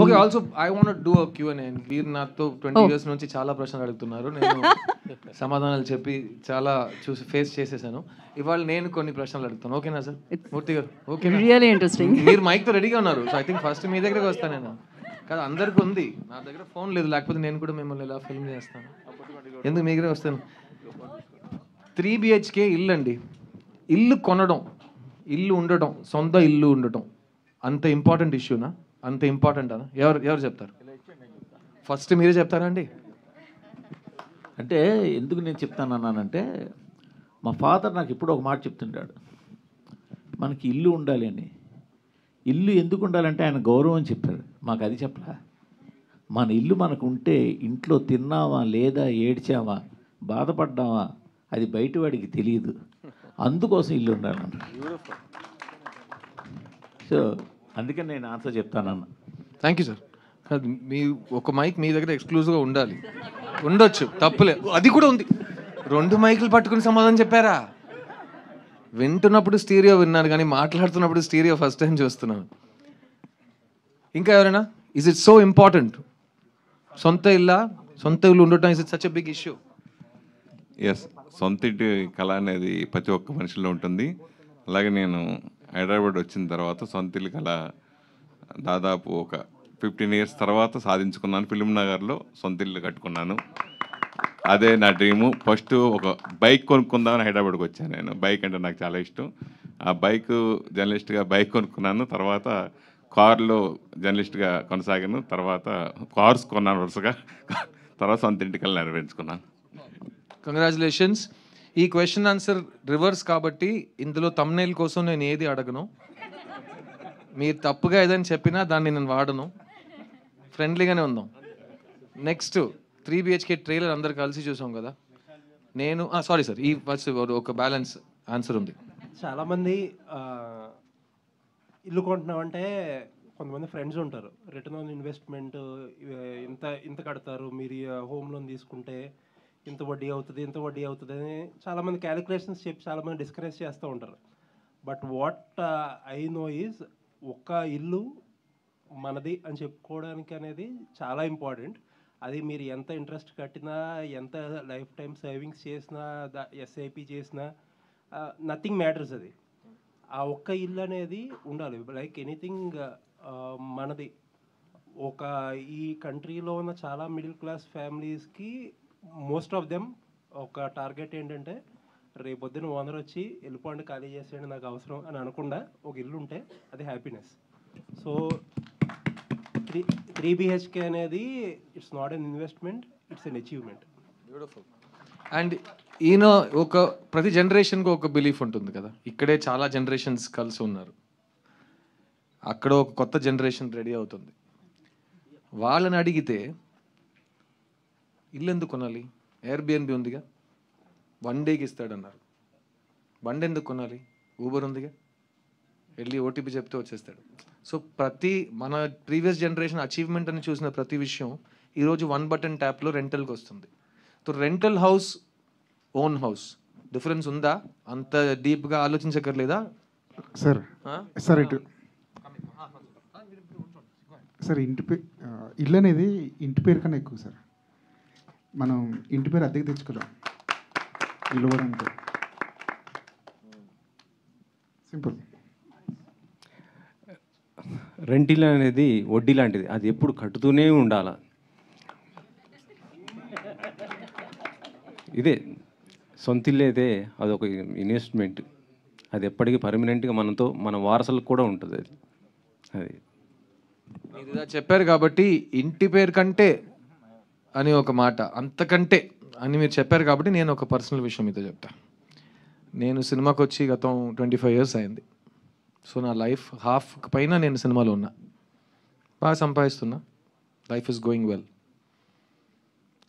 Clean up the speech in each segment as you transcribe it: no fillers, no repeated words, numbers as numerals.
Okay, also I want do a Q&A. మీరు నాతో 20 years నుంచి చాలా ప్రశ్నలు అడుగుతున్నారు. నేను సమాధానాలు చెప్పి చాలా చూసి ఫేస్ చేసేసాను. ఇవాళ నేను కొన్ని ప్రశ్నలు అడుగుతాను. ఓకేనా సార్? మూర్తి గారు ఓకే? Really interesting. మీరు మైక్తో రెడీగా ఉన్నారు. సో ఐ థింక్ ఫస్ట్ మీ దగ్గరకు వస్తాను నేను. కాదు, అందరికీ ఉంది. నా దగ్గర ఫోన్ లేదు, లేకపోతే నేను కూడా మిమ్మల్ని ఇలా ఫిల్మ్ చేస్తాను. ఎందుకు మీ దగ్గర వస్తాను? 3 BHK ఇల్లు అండి. ఇల్లు కొనడం, ఇల్లు ఉండటం, సొంత ఇల్లు ఉండటం అంత ఇంపార్టెంట్ ఇష్యూనా? అంత ఇంపార్టెంట్ అనా? ఎవరు చెప్తారు? ఫస్ట్ మీరే చెప్తారా అండి? అంటే ఎందుకు నేను చెప్తానన్నానంటే, మా ఫాదర్ నాకు ఇప్పుడు ఒక మాట చెప్తుంటాడు, మనకి ఇల్లు ఉండాలి అని. ఇల్లు ఎందుకు ఉండాలంటే ఆయన గౌరవం చెప్పాడు, మాకు అది చెప్పలా. మన ఇల్లు మనకు ఉంటే ఇంట్లో తిన్నామా లేదా ఏడ్చామా బాధపడ్డామా అది బయట వాడికి తెలియదు, అందుకోసం ఇల్లు ఉండాలన్న. సో అందుకని నేను ఆన్సర్ చెప్తానన్న. Thank you sir. కాదు, మీ ఒక మైక్ మీ దగ్గర ఎక్స్క్లూజివ్గా ఉండాలి. ఉండొచ్చు, తప్పులేదు, అది కూడా ఉంది. 2 మైకులు పట్టుకుని సమాధానం చెప్పారా? వింటున్నప్పుడు స్టీరియో విన్నాను, కానీ మాట్లాడుతున్నప్పుడు స్టీరియో ఫస్ట్ టైం చూస్తున్నాను. ఇంకా ఎవరైనా? Is it so important? సొంత ఇల్లు ఉండటం is it such a big issue? Yes, సొంత ఇంటి కళ అనేది ప్రతి ఒక్క మనిషిలో ఉంటుంది. అలాగే నేను హైదరాబాద్ వచ్చిన తర్వాత సొంత ఇల్లు కళ దాదాపు ఒక 15 years తర్వాత సాధించుకున్నాను. ఫిల్మ్ నగర్లో సొంత ఇల్లు కట్టుకున్నాను. అదే నా డ్రీము. ఫస్ట్ ఒక బైక్ కొనుక్కుందామని హైదరాబాద్కి వచ్చాను. నేను బైక్ అంటే నాకు చాలా ఇష్టం. ఆ బైక్ జర్నలిస్ట్గా బైక్ కొనుక్కున్నాను. తర్వాత కార్లో జర్నలిస్ట్గా కొనసాగాను. తర్వాత కార్స్ కొన్నాను వరుసగా. తర్వాత సొంత ఇంటికల్లా నెరవేర్చుకున్నాను. కంగ్రాచులేషన్స్. ఈ క్వశ్చన్ ఆన్సర్ రివర్స్ కాబట్టి ఇందులో తమ్నైల్ కోసం నేను ఏది అడగను. మీరు తప్పుగా ఏదైనా చెప్పినా దాన్ని నేను వాడను. ఫ్రెండ్లీగానే ఉందాం. నెక్స్ట్ 3 BHK ట్రైలర్ అందరు కలిసి చూసాం కదా. నేను సారీ సార్, ఈ ఫస్ట్ ఒక బ్యాలెన్స్ ఆన్సర్ ఉంది. చాలామంది ఇల్లు కొంటున్నామంటే కొంతమంది ఫ్రెండ్స్ ఉంటారు, రిటర్న్ ఆన్ ఇన్వెస్ట్మెంట్ ఇంత కడతారు, మీరు హోమ్ లోన్ తీసుకుంటే ఇంత వడ్డీ అవుతుంది అని చాలామంది క్యాలిక్యులేషన్స్ చెప్పి చాలామంది డిస్కరేజ్ చేస్తూ ఉంటారు. But what I know is, ఒక్క ఇల్లు మనది అని చెప్పుకోవడానికి అనేది చాలా ఇంపార్టెంట్. అది మీరు ఎంత ఇంట్రెస్ట్ కట్టినా, ఎంత లైఫ్ టైం సేవింగ్స్ చేసినా, SIP చేసినా, నథింగ్ మ్యాటర్స్. అది ఆ ఒక్క ఇల్లు అనేది ఉండాలి. లైక్ ఎనీథింగ్ మనది. ఈ కంట్రీలో ఉన్న చాలా మిడిల్ క్లాస్ ఫ్యామిలీస్కి మోస్ట్ ఆఫ్ దెమ్ ఒక టార్గెట్ ఏంటంటే, రేపొద్దున ఓనర్ వచ్చి వెళ్ళిపోండి, ఖాళీ చేసేయండి, నాకు అవసరం అని అనకుండా ఒక ఇల్లు ఉంటే అది హ్యాపీనెస్. సో 3 BHK అనేది it's not an investment, it's an achievement. Beautiful. And ప్రతి జనరేషన్కి ఒక బిలీఫ్ ఉంటుంది కదా. ఇక్కడే చాలా జనరేషన్స్ కలిసి ఉన్నారు. అక్కడ ఒక కొత్త జనరేషన్ రెడీ అవుతుంది. వాళ్ళని అడిగితే ఇల్లు ఎందుకు కొనాలి? Airbnb ఉందిగా, 1 dayకి ఇస్తాడన్నారు. బండి ఎందుకు కొనాలి? ఊబర్ ఉందిగా, వెళ్ళి OTP చెప్తే వచ్చేస్తాడు. సో మన ప్రీవియస్ జనరేషన్ అచీవ్మెంట్ అని చూసిన ప్రతి విషయం ఈరోజు 1 button ట్యాప్లో రెంటల్కి వస్తుంది. So rental house, own house difference ఉందా? అంత డీప్గా ఆలోచించక్కర్లేదా సార్? సార్ ఇటు సార్, ఇల్లు అనేది ఇంటి పేరు కన్నా ఎక్కువ సార్. మనం ఇంటి పేరు అద్దెకి తెచ్చుకోలేం, ఇల్లు కూడా అంతే సింపుల్. రెంటిల్ అనేది వడ్డీ లాంటిది, అది ఎప్పుడు కట్టుతూనే ఉండాలి. ఇదే సొంతిల్లు అయితే అదొక ఇన్వెస్ట్మెంట్, అది ఎప్పటికీ పర్మనెంట్గా మన వారసులకు కూడా ఉంటుంది. అది మీరు ఇలా చెప్పారు కాబట్టి ఇంటి పేరు కంటే అని ఒక మాట, అంతకంటే అని మీరు చెప్పారు కాబట్టి నేను ఒక పర్సనల్ విషయం మీతో చెప్తా. నేను సినిమాకి వచ్చి గతం 25 years అయింది. సో నా లైఫ్ హాఫ్ పైన నేను సినిమాలో ఉన్నా, బాగా సంపాదిస్తున్నా, లైఫ్ ఇస్ గోయింగ్ వెల్.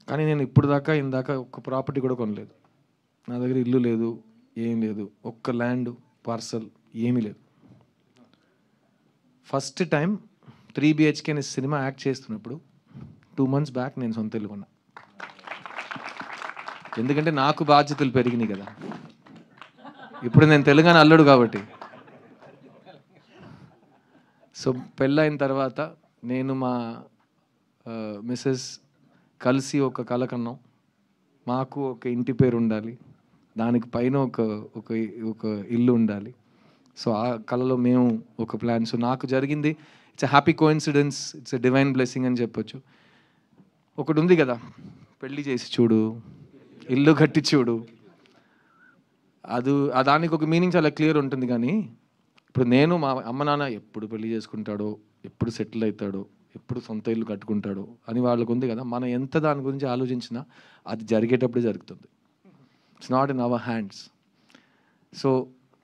కానీ నేను ఇందాక ఒక ప్రాపర్టీ కూడా కొనలేదు. నా దగ్గర ఇల్లు లేదు, ఏం లేదు, ఒక్క ల్యాండ్ పార్సల్ ఏమీ లేదు. ఫస్ట్ టైం 3 BHK అనే సినిమా యాక్ట్ చేస్తున్నప్పుడు 2 months బ్యాక్ నేను సొంత ఇల్లు కొన్నా. ఎందుకంటే నాకు బాధ్యతలు పెరిగినాయి కదా. ఇప్పుడు నేను తెలంగాణ అల్లుడు కాబట్టి. సో పెళ్ళైన తర్వాత నేను మా మిస్సెస్ కలిసి ఒక కల కన్నాం. మాకు ఒక ఇంటి పేరు ఉండాలి, దానికి పైన ఒక ఒక ఒక ఇల్లు ఉండాలి. సో ఆ కళలో మేము ఒక ప్లాన్. సో నాకు జరిగింది it's a happy coincidence, it's a divine blessing అని చెప్పొచ్చు. ఒకటి ఉంది కదా, పెళ్లి చేసి చూడు, ఇల్లు కట్టి చూడు, దానికి ఒక మీనింగ్ చాలా క్లియర్ ఉంటుంది. కానీ ఇప్పుడు నేను మా అమ్మ నాన్న ఎప్పుడు పెళ్లి చేసుకుంటాడో, ఎప్పుడు సెటిల్ అవుతాడో, ఎప్పుడు సొంత ఇల్లు కట్టుకుంటాడో అని వాళ్ళకు ఉంది కదా. మనం ఎంత దాని గురించి ఆలోచించినా అది జరిగేటప్పుడే జరుగుతుంది. It's not in our hands. So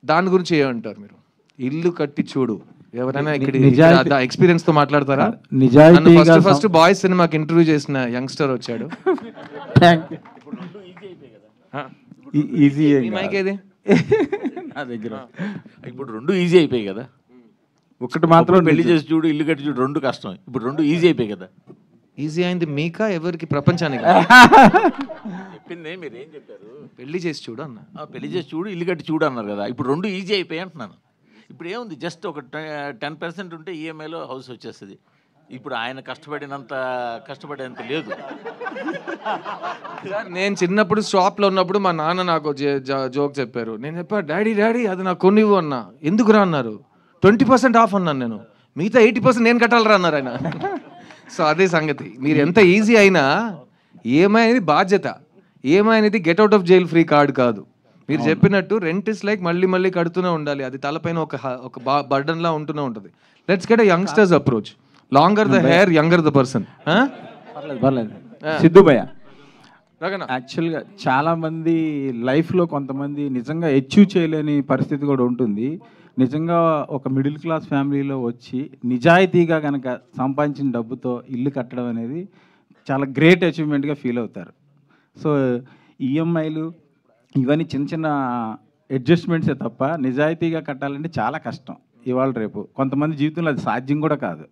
దాని గురించి ఏమంటారు మీరు? ఇల్లు కట్టి చూడు, ఎవరైనా ఇక్కడ ఎక్స్పీరియన్స్ తో మాట్లాడతారా? ఫస్ట్ బాయ్స్ సినిమాకి ఇంటర్వ్యూ చేసిన యంగ్స్టర్ వచ్చాడు. ఈజీ మైక్ ఏది నా దగ్గర. ఇప్పుడు రెండు ఈజీ అయిపోయాయి కదా. ఒకటి మాత్రం పెళ్లి చేసి చూడు, ఇల్లు కట్టి చూడు, రెండు కష్టం. ఇప్పుడు రెండు ఈజీ అయిపోయాయి కదా. ఈజీ అయింది మీకా ఎవరికి? ప్రపంచానికి. చెప్పింది మీరు ఏం చెప్పారు? పెళ్లి చేసి చూడు అన్న. పెళ్లి చేసి చూడు, ఇల్లు కట్టి చూడు అన్నారు కదా. ఇప్పుడు రెండు ఈజీ అయిపోయాయి అంటున్నాను. ఇప్పుడు ఏముంది, జస్ట్ ఒక 10% ఉంటే ఈఎంఐలో హౌస్ వచ్చేస్తుంది. ఇప్పుడు ఆయన కష్టపడేంత లేదు. నేను చిన్నప్పుడు షాప్లో ఉన్నప్పుడు మా నాన్న నాకు జోక్ చెప్పారు. నేను చెప్పా, డాడీ అది నాకు కొనివ్వు అన్నా. ఎందుకురా అన్నారు. 20% ఆఫ్ అన్నాను నేను. మిగతా 80% నేను కట్టాలరా అన్నారు ఆయన. సో అదే సంగతి. మీరు ఎంత ఈజీ అయినా ఈఎంఐ అనేది బాధ్యత. ఈఎంఐ అనేది get out of jail free card కాదు. మీరు చెప్పినట్టు రెంట్ ఇస్ లైక్ మళ్ళీ కడుతూనే ఉండాలి. అది తలపైన ఒక బర్డన్ లా ఉంటూనే ఉంటుంది. Let's get a youngsters approach. Longer the hair, younger the person. పర్లేదు సిద్ధుభయ్య. రగనా, యాక్చువల్గా చాలామంది లైఫ్లో కొంతమంది నిజంగా అచీవ్ చేయలేని పరిస్థితి కూడా ఉంటుంది. నిజంగా ఒక మిడిల్ క్లాస్ ఫ్యామిలీలో వచ్చి నిజాయితీగా కనుక సంపాదించిన డబ్బుతో ఇల్లు కట్టడం అనేది చాలా గ్రేట్ అచీవ్మెంట్గా ఫీల్ అవుతారు. సో ఈఎంఐలు ఇవన్నీ చిన్న అడ్జస్ట్మెంట్సే తప్ప నిజాయితీగా కట్టాలంటే చాలా కష్టం ఇవాళ రేపు. కొంతమంది జీవితంలో అది సాధ్యం కూడా కాదు.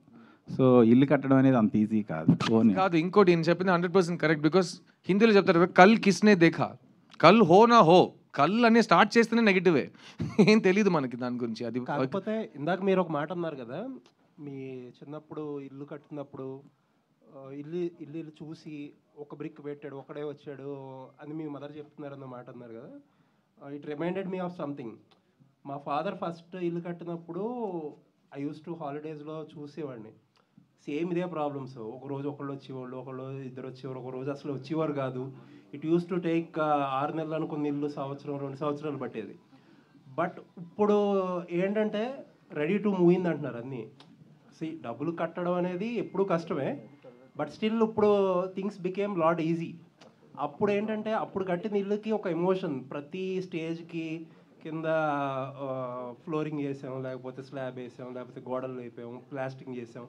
సో ఇల్లు కట్టడం అనేది అంత ఈజీ కాదు. ఇంకోటి నేను చెప్పింది 100% కరెక్ట్. బికాస్ హిందీలో చెప్తారు కల్ కిస్నే దేఖా, కల్ హో నా హో. కల్ అనే స్టార్ట్ చేస్తేనే నెగిటివే, ఏం తెలియదు మనకి దాని గురించి. అది కాకపోతే ఇందాక మీరు ఒక మాట అన్నారు కదా, మీ చిన్నప్పుడు ఇల్లు కట్టినప్పుడు ఇల్లు చూసి ఒక బ్రిక్ పెట్టాడు, ఒకడే వచ్చాడు అని మీ మదర్ చెప్తున్నారన్న మాట అన్నారు కదా. It reminded me of something. మా ఫాదర్ ఫస్ట్ ఇల్లు కట్టినప్పుడు ఐ యూస్ టు హాలిడేస్లో చూసేవాడిని. సేమ్ ఇదే ప్రాబ్లమ్స్. ఒకరోజు ఒకళ్ళు వచ్చేవాళ్ళు, ఒకళ్ళు ఇద్దరు వచ్చేవారు, ఒక రోజు అసలు వచ్చేవారు కాదు. ఇట్ యూస్ టు టేక్ 6 నెలలు అనుకున్న ఇల్లు సంవత్సరం 2 సంవత్సరాలు పట్టేది. బట్ ఇప్పుడు ఏంటంటే రెడీ టు మూవ్ ఇన్ అంటున్నారు అన్నీ. డబ్బులు కట్టడం అనేది ఎప్పుడూ కష్టమే, బట్ స్టిల్ ఇప్పుడు థింగ్స్ బికేమ్ లాట్ ఈజీ. అప్పుడు ఏంటంటే అప్పుడు కట్టిన ఇల్లుకి ఒక ఎమోషన్. ప్రతి స్టేజ్కి కింద ఫ్లోరింగ్ వేసాం, లేకపోతే స్లాబ్ వేసాం, లేకపోతే గోడలు వేపాం, ప్లాస్టింగ్ చేసాం.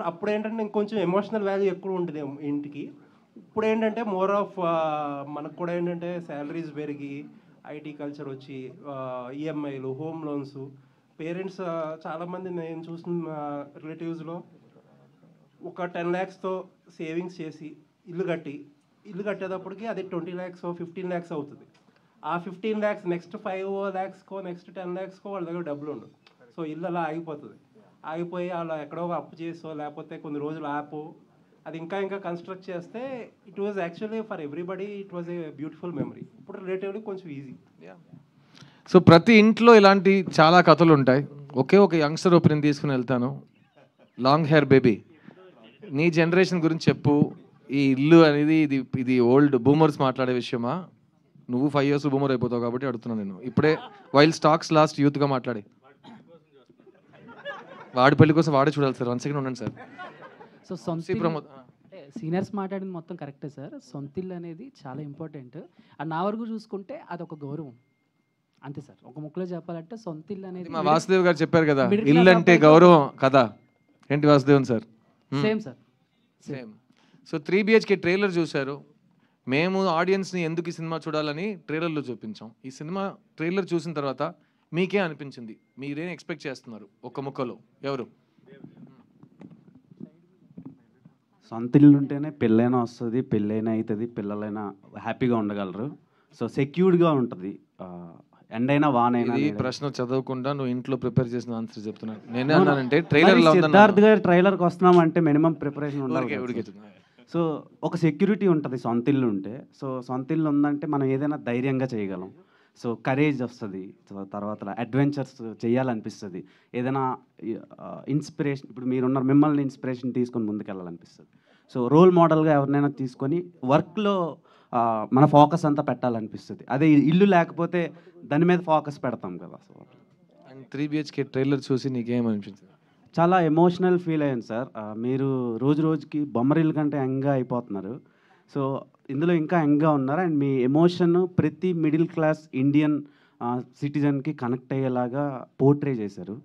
అప్పుడు ఏంటంటే ఇంకొంచెం ఎమోషనల్ వాల్యూ ఎక్కువ ఉంటుంది ఇంటికి. ఇప్పుడు ఏంటంటే మోర్ ఆఫ్ మనకు కూడా ఏంటంటే శాలరీస్ పెరిగి ఐటీ కల్చర్ వచ్చి ఈఎంఐలు, హోమ్ లోన్స్. పేరెంట్స్ చాలామంది నేను చూసిన రిలేటివ్స్లో ఒక 10 lakhsతో సేవింగ్స్ చేసి ఇల్లు కట్టేటప్పటికి అది 20 lakhs 15 lakhs అవుతుంది. ఆ 15 lakhs నెక్స్ట్ 5 lakhsకో నెక్స్ట్ 10 lakhsకో వాళ్ళ దగ్గర డబ్బులు ఉండవు. సో ఇల్లు అలా ఆగిపోయి అలా ఎక్కడో అప్పు చేసో లేకపోతే కొన్ని రోజులు ఆపో అది ఇంకా కన్స్ట్రక్ట్ చేస్తే it was actually for everybody it was a beautiful memory. ఇప్పుడు రిలేటివ్లీ కొంచెం ఈజీ. సో ప్రతి ఇంట్లో ఇలాంటి చాలా కథలు ఉంటాయి. ఒక యంగ్స్టర్ ఒపీనియన్ తీసుకుని వెళ్తాను. లాంగ్ హెయిర్ బేబీ, నీ జనరేషన్ గురించి చెప్పు. ఈ ఇల్లు అనేది ఇది ఓల్డ్ బూమర్స్ మాట్లాడే విషయమా? నువ్వు 5 years బూమర్ అయిపోతావు కాబట్టి అడుగుతున్నాను నేను. ఇప్పుడే వైల్ స్టాక్స్ లాస్ట్ యూత్గా మాట్లాడి వాడి పెళ్లి కోసం వాడే చూడాలి సార్. 1 second ఉండండి సార్. సో సీనియర్స్ మాట్లాడింది మొత్తం కరెక్టే సార్. సొంతిల్లు అనేది చాలా ఇంపార్టెంట్. అండ్ నా వరకు చూసుకుంటే అదొక గౌరవం అంతే సార్. ఒక ముక్కలో చెప్పాలంటే సొంతిల్లు అనేది మా వాసుదేవ్ గారు చెప్పారు కదా, ఇల్లు అంటే గౌరవం కదా. ఏంటి Vasudevan sir? Same sir, same. So 3 BHK trailer చూశారు. మేము ఆడియన్స్ని ఎందుకు ఈ సినిమా చూడాలని ట్రైలర్లో చూపించాం. ఈ సినిమా ట్రైలర్ చూసిన తర్వాత మీకే అనిపించింది? మీరేం ఎక్స్పెక్ట్ చేస్తున్నారు? ఒక ముక్కలో ఎవరు? సొంత ఇల్లు ఉంటేనే పెళ్ళైనా వస్తుంది, పెళ్ళైనా అవుతుంది, పిల్లలైనా హ్యాపీగా ఉండగలరు. సో సెక్యూర్డ్గా ఉంటుంది. ఎండైనా వానైనా ఇది నీడైనా. ప్రశ్న చదవకుండా నువ్వు ఇంట్లో ప్రిపేర్ చేసిన ఆన్సర్ చెప్తున్నాను. నేనే అవును. అన్నానంటే ట్రైలర్ మరి సిద్ధార్థ్ గారి ట్రైలర్కి వస్తున్నామంటే మినిమం ప్రిపరేషన్ ఉండాలి కదా సార్. సో ఒక సెక్యూరిటీ ఉంటుంది సొంత ఇల్లు ఉంటే. సో సొంత ఇల్లు ఉందంటే మనం ఏదైనా ధైర్యంగా చేయగలం. సో కరేజ్ వస్తుంది. సో తర్వాత అడ్వెంచర్స్ చేయాలనిపిస్తుంది. ఏదైనా ఇన్స్పిరేషన్, ఇప్పుడు మీరున్నారు, మిమ్మల్ని ఇన్స్పిరేషన్ తీసుకొని ముందుకెళ్ళాలనిపిస్తుంది. సో రోల్ మోడల్గా ఎవరినైనా తీసుకొని వర్క్లో మన ఫోకస్ అంతా పెట్టాలనిపిస్తుంది. అదే ఇల్లు లేకపోతే దాని మీద ఫోకస్ పెడతాం కదా. సో అండ్ 3 BHK ట్రైలర్ చూసి నీకేమనిపించింది? చాలా ఎమోషనల్ ఫీల్ అయ్యాను సార్. మీరు రోజు రోజుకి బొమ్మరిల్లు కంటే యంగ్గా అయిపోతున్నారు. సో ఇందులో ఇంకా యంగ్గా ఉన్నారు. అండ్ మీ ఎమోషన్ ప్రతి మిడిల్ క్లాస్ ఇండియన్ సిటిజన్కి కనెక్ట్ అయ్యేలాగా పోర్ట్రే చేశారు.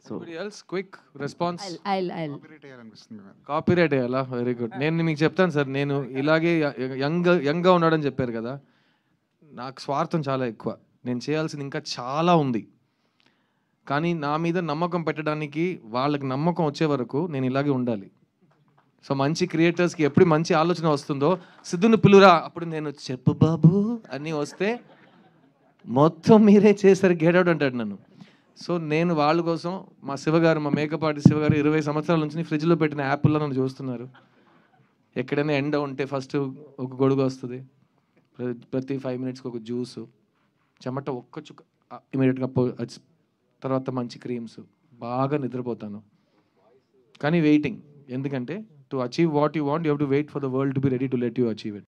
So quick response. అనిపిస్తుంది. కాపీరైట్ అయ్యాలా? Very good. నేను మీకు చెప్తాను సార్, నేను ఇలాగే యంగ్గా ఉన్నాడని చెప్పారు కదా, నాకు స్వార్థం చాలా ఎక్కువ. నేను చేయాల్సింది ఇంకా చాలా ఉంది. కానీ నా మీద నమ్మకం పెట్టడానికి వాళ్ళకి నమ్మకం వచ్చే వరకు నేను ఇలాగే ఉండాలి. సో మంచి క్రియేటర్స్కి ఎప్పుడు మంచి ఆలోచన వస్తుందో, సిద్ధుని పిలురా, అప్పుడు నేను చెప్పు బాబు అని వస్తే మొత్తం మీరే చేశారు, గెట్ అవుట్ అంటాడు నన్ను. సో నేను వాళ్ళ కోసం, మా శివగారు, మా మేకప్ ఆర్టిస్ట్ శివగారు 20 సంవత్సరాల నుంచి ఫ్రిడ్జ్లో పెట్టిన యాపిల్లో నన్ను చూస్తున్నారు. ఎక్కడైనా ఎండ ఉంటే ఫస్ట్ ఒక గొడుగు వస్తుంది, ప్రతి 5 మినిట్స్కి ఒక జ్యూసు, చెమట ఒక్క చుక్క ఇమీడియట్గా తర్వాత మంచి క్రీమ్స్, బాగా నిద్రపోతాను. కానీ వెయిటింగ్, ఎందుకంటే to achieve what you want you have to wait for the world to be ready to let you achieve it.